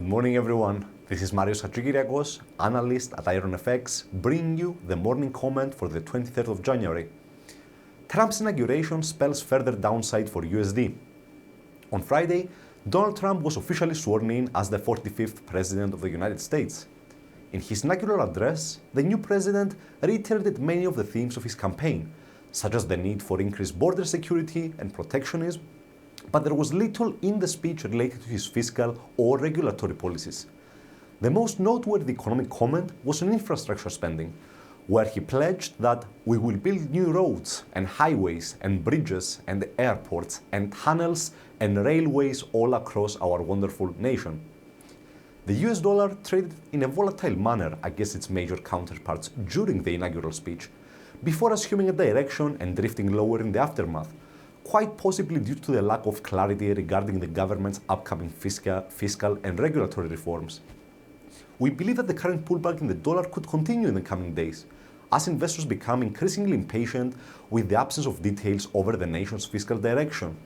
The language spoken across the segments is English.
Good morning, everyone. This is Hadjikyriacos, analyst at IronFX, bringing you the morning comment for the 23rd of January. Trump's inauguration spells further downside for USD. On Friday, Donald Trump was officially sworn in as the 45th President of the United States. In his inaugural address, the new president reiterated many of the themes of his campaign, such as the need for increased border security and protectionism, but there was little in the speech related to his fiscal or regulatory policies. The most noteworthy economic comment was on infrastructure spending, where he pledged that we will build new roads and highways and bridges and airports and tunnels and railways all across our wonderful nation. The US dollar traded in a volatile manner against its major counterparts during the inaugural speech, before assuming a direction and drifting lower in the aftermath, quite possibly due to the lack of clarity regarding the government's upcoming fiscal and regulatory reforms. We believe that the current pullback in the dollar could continue in the coming days, as investors become increasingly impatient with the absence of details over the nation's fiscal direction.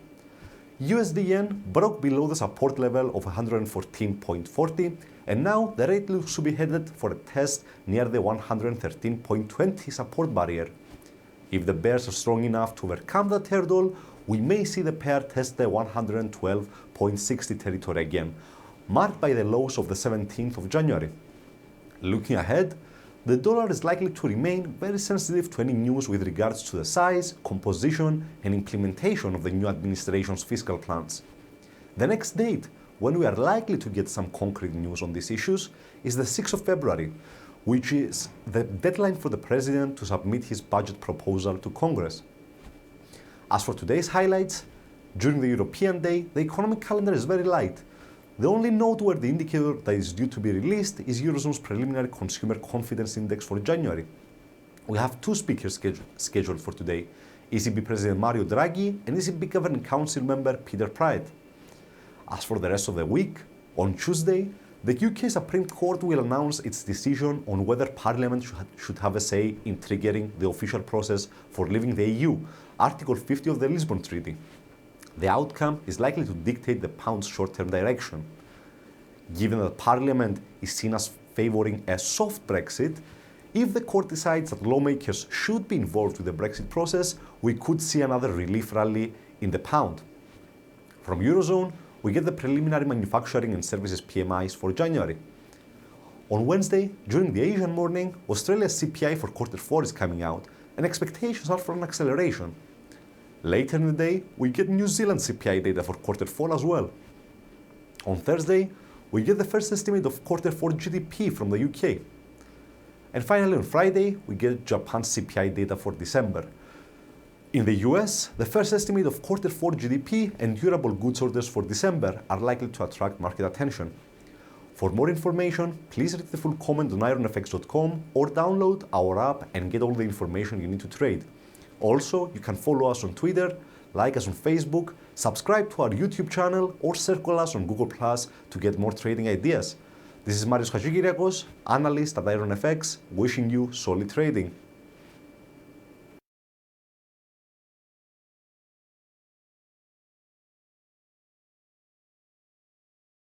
USD yen broke below the support level of 114.40, and now the rate looks to be headed for a test near the 113.20 support barrier. If the bears are strong enough to overcome that hurdle, we may see the pair test the 112.60 territory again, marked by the lows of the 17th of January. Looking ahead, the dollar is likely to remain very sensitive to any news with regards to the size, composition, and implementation of the new administration's fiscal plans. The next date when we are likely to get some concrete news on these issues is the 6th of February, which is the deadline for the president to submit his budget proposal to Congress. As for today's highlights, during the European day, the economic calendar is very light. The only noteworthy indicator that is due to be released is Eurozone's preliminary consumer confidence index for January. We have two speakers scheduled for today, ECB President Mario Draghi and ECB Governing Council member Peter Praet. As for the rest of the week, on Tuesday, the UK Supreme Court will announce its decision on whether Parliament should have a say in triggering the official process for leaving the EU, Article 50 of the Lisbon Treaty. The outcome is likely to dictate the pound's short-term direction. Given that Parliament is seen as favouring a soft Brexit, if the court decides that lawmakers should be involved with the Brexit process, we could see another relief rally in the pound. From Eurozone, we get the preliminary manufacturing and services PMIs for January. On Wednesday, during the Asian morning, Australia's CPI for Q4 is coming out, and expectations are for an acceleration. Later in the day, we get New Zealand CPI data for Q4 as well. On Thursday, we get the first estimate of Q4 GDP from the UK. And finally on Friday, we get Japan's CPI data for December. In the US, the first estimate of Q4 GDP and durable goods orders for December are likely to attract market attention. For more information, please read the full comment on IronFX.com or download our app and get all the information you need to trade. Also, you can follow us on Twitter, like us on Facebook, subscribe to our YouTube channel, or circle us on Google Plus to get more trading ideas. This is Hadjikyriacos, analyst at IronFX, wishing you solid trading.